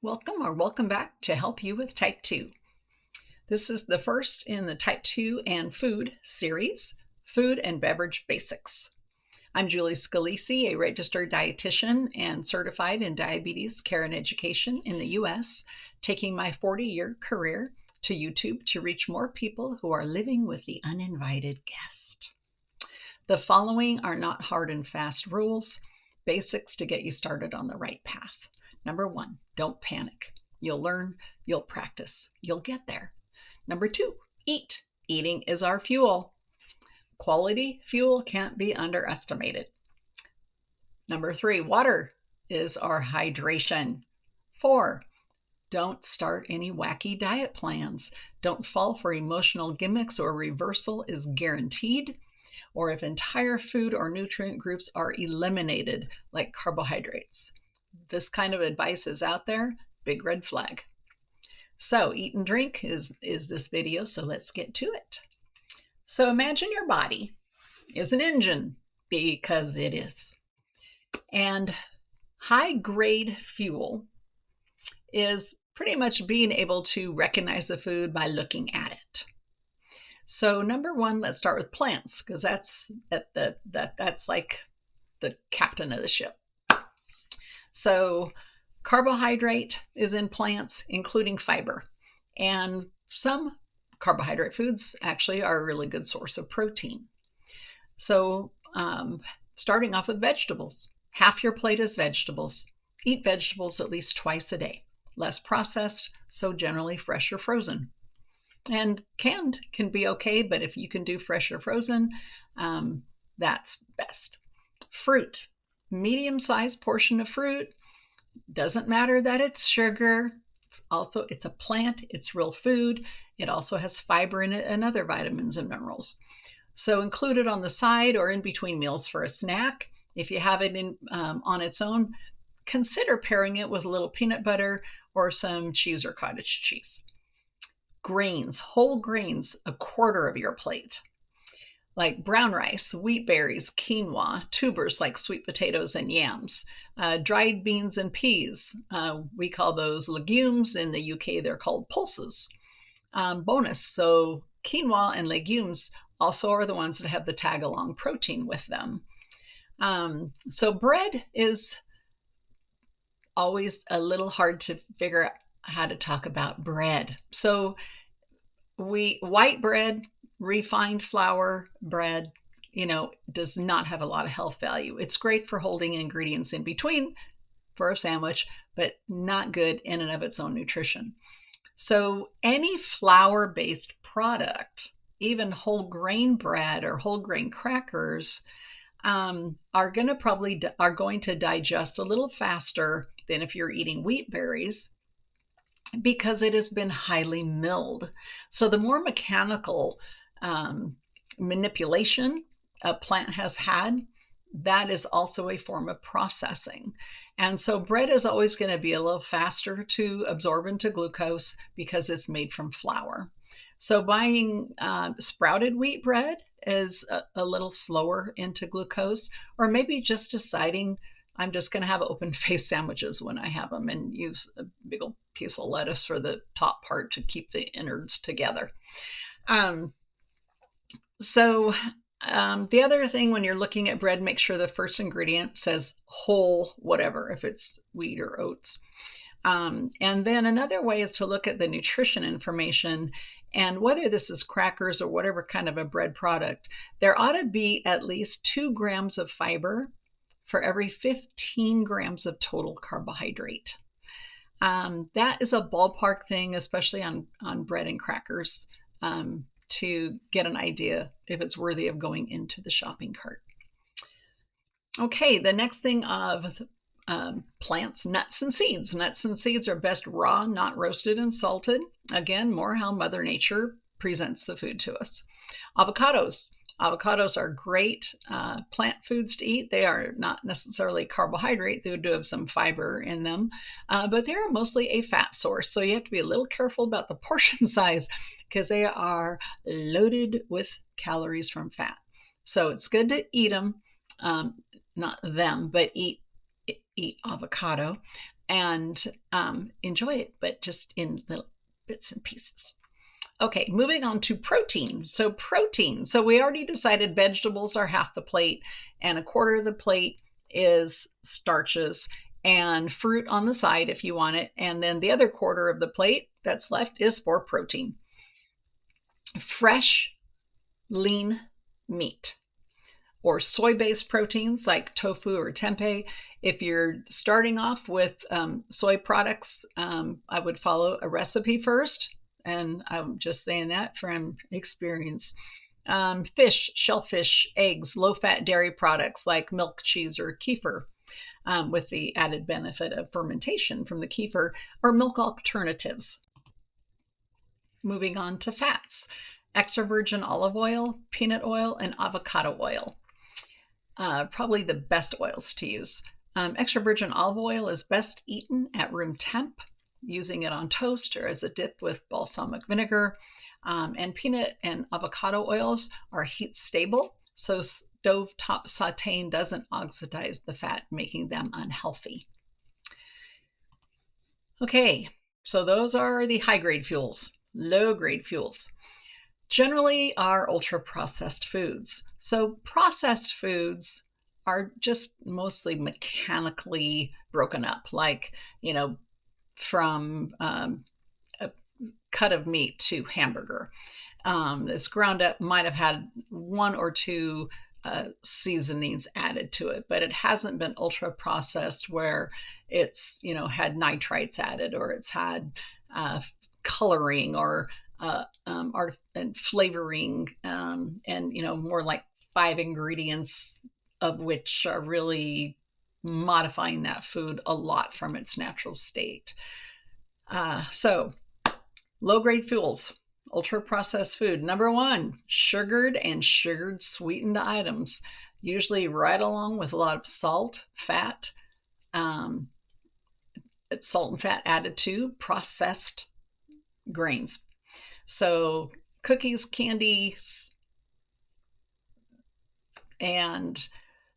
Welcome back to help you with type 2. This is the first in the type 2 and food series, Food and Beverage Basics. I'm Julie Scalisi, a registered dietitian and certified in diabetes care and education in the US, taking my 40-year career to YouTube to reach more people who are living with the uninvited guest. The following are not hard and fast rules, basics to get you started on the right path. Number 1, don't panic. You'll learn, you'll practice, you'll get there. Number 2, eat. Eating is our fuel. Quality fuel can't be underestimated. Number 3, water is our hydration. 4, don't start any wacky diet plans. Don't fall for emotional gimmicks or reversal is guaranteed. Or if entire food or nutrient groups are eliminated, like carbohydrates. This kind of advice is out there, big red flag. So eat and drink is this video, so let's get to it. So imagine your body is an engine, because it is. And high-grade fuel is pretty much being able to recognize the food by looking at it. So number 1, let's start with plants, because that's like the captain of the ship. So carbohydrate is in plants, including fiber. And some carbohydrate foods actually are a really good source of protein. So starting off with vegetables. Half your plate is vegetables. Eat vegetables at least twice a day. Less processed, so generally fresh or frozen. And canned can be okay, but if you can do fresh or frozen, that's best. Fruit. Medium-sized portion of fruit. Doesn't matter that it's sugar. It's a plant. It's real food. It also has fiber in it and other vitamins and minerals. So include it on the side or in between meals for a snack. If you have it on its own, consider pairing it with a little peanut butter or some cheese or cottage cheese. Grains, whole grains, a quarter of your plate. Like brown rice, wheat berries, quinoa, tubers like sweet potatoes and yams, dried beans and peas. We call those legumes. In the UK, they're called pulses. Bonus, so quinoa and legumes also are the ones that have the tag-along protein with them. So bread is always a little hard to figure out how to talk about bread. So white bread, refined flour bread, does not have a lot of health value. It's great for holding ingredients in between for a sandwich, but not good in and of its own nutrition. So any flour-based product, even whole grain bread or whole grain crackers, are going to digest a little faster than if you're eating wheat berries, because it has been highly milled. So the more mechanical manipulation a plant has had, that is also a form of processing. And so bread is always going to be a little faster to absorb into glucose because it's made from flour. So buying sprouted wheat bread is a little slower into glucose, or maybe just deciding I'm just going to have open-faced sandwiches when I have them and use a big old piece of lettuce for the top part to keep the innards together. The other thing when you're looking at bread, make sure the first ingredient says whole whatever, if it's wheat or oats. And then another way is to look at the nutrition information, and whether this is crackers or whatever kind of a bread product, there ought to be at least 2 grams of fiber for every 15 grams of total carbohydrate. That is a ballpark thing, especially on bread and crackers, to get an idea if it's worthy of going into the shopping cart. Okay, the next thing of plants, nuts and seeds. Nuts and seeds are best raw, not roasted and salted. Again, more how Mother Nature presents the food to us. Avocados. Avocados are great plant foods to eat. They are not necessarily carbohydrate. They do have some fiber in them, but they are mostly a fat source. So you have to be a little careful about the portion size because they are loaded with calories from fat. So it's good to eat them, not them, but eat avocado. and enjoy it, but just in little bits and pieces. Okay, moving on to protein. So we already decided vegetables are half the plate, and a quarter of the plate is starches, and fruit on the side if you want it. And then the other quarter of the plate that's left is for protein. Fresh, lean meat or soy-based proteins like tofu or tempeh. If you're starting off with soy products, I would follow a recipe first. And I'm just saying that from experience. Fish, shellfish, eggs, low-fat dairy products like milk, cheese, or kefir, with the added benefit of fermentation from the kefir, or milk alternatives. Moving on to fats. Extra virgin olive oil, peanut oil, and avocado oil. Probably the best oils to use. Extra virgin olive oil is best eaten at room temp, using it on toast or as a dip with balsamic vinegar. And peanut and avocado oils are heat stable, so stovetop sauteing doesn't oxidize the fat, making them unhealthy. Okay, so those are the high-grade fuels. Low-grade fuels generally are ultra-processed foods. So processed foods are just mostly mechanically broken up, like, from a cut of meat to hamburger. This ground up might have had one or two seasonings added to it, but it hasn't been ultra processed where it's had nitrites added, or it's had coloring or art and flavoring, and more like 5 ingredients, of which are really modifying that food a lot from its natural state. So low-grade fuels, ultra-processed food. Number 1, sugared and sugared sweetened items, usually right along with a lot of salt, fat, salt and fat added to processed grains. So cookies, candies, and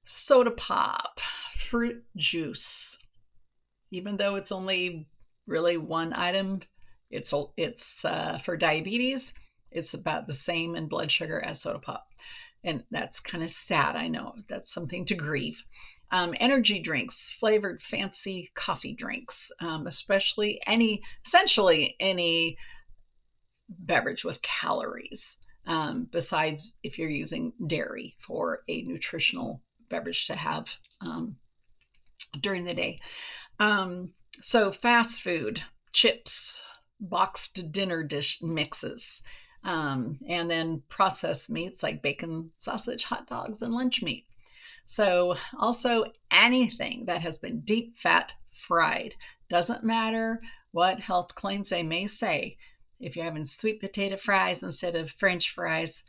soda pop, fruit juice. Even though it's only really one item, it's for diabetes, it's about the same in blood sugar as soda pop. And that's kind of sad, I know. That's something to grieve. Energy drinks, flavored fancy coffee drinks, essentially any beverage with calories, besides if you're using dairy for a nutritional beverage to have during the day. So fast food, chips, boxed dinner dish mixes, and then processed meats like bacon, sausage, hot dogs, and lunch meat. So also anything that has been deep fat fried. Doesn't matter what health claims they may say. If you're having sweet potato fries instead of French fries,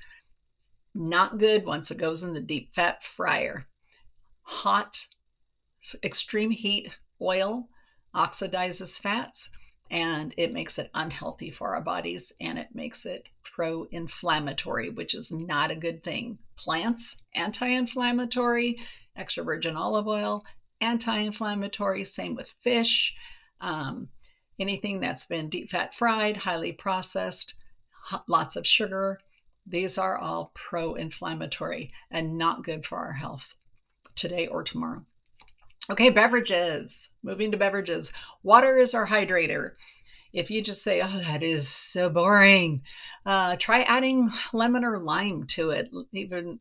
not good once it goes in the deep fat fryer. Hot, extreme heat oil oxidizes fats, and it makes it unhealthy for our bodies, and it makes it pro-inflammatory, which is not a good thing. Plants, anti-inflammatory. Extra virgin olive oil, anti-inflammatory. Same with fish. Anything that's been deep fat fried, highly processed, lots of sugar, these are all pro-inflammatory and not good for our health today or tomorrow. Okay, beverages. Moving to beverages. Water is our hydrator. If you just say, oh, that is so boring, try adding lemon or lime to it. Even,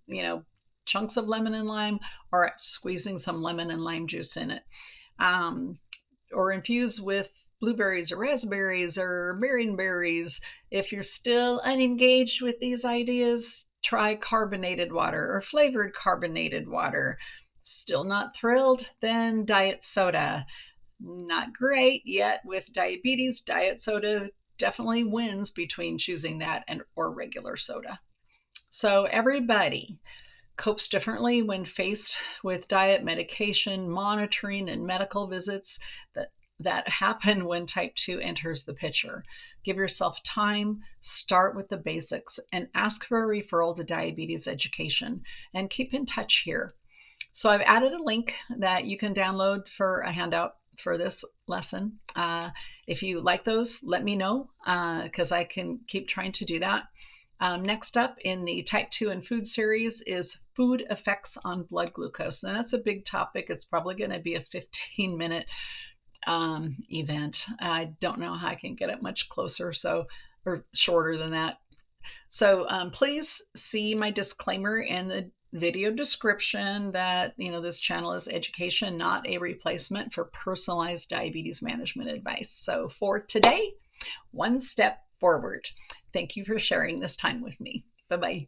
chunks of lemon and lime, or squeezing some lemon and lime juice in it. Or infuse with blueberries or raspberries or marionberries. If you're still unengaged with these ideas, try carbonated water or flavored carbonated water. Still not thrilled? Then diet soda. Not great yet with diabetes. Diet soda definitely wins between choosing that or regular soda. So everybody copes differently when faced with diet, medication, monitoring, and medical visits that happen when type 2 enters the picture. Give yourself time, start with the basics, and ask for a referral to diabetes education, and keep in touch here. So I've added a link that you can download for a handout for this lesson. If you like those, let me know because I can keep trying to do that. Next up in the type 2 and food series is food effects on blood glucose. And that's a big topic. It's probably going to be a 15-minute event. I don't know how I can get it much closer, or shorter than that. So please see my disclaimer in the video description that this channel is education, not a replacement for personalized diabetes management advice. So for today, one step forward. Thank you for sharing this time with me. Bye-bye.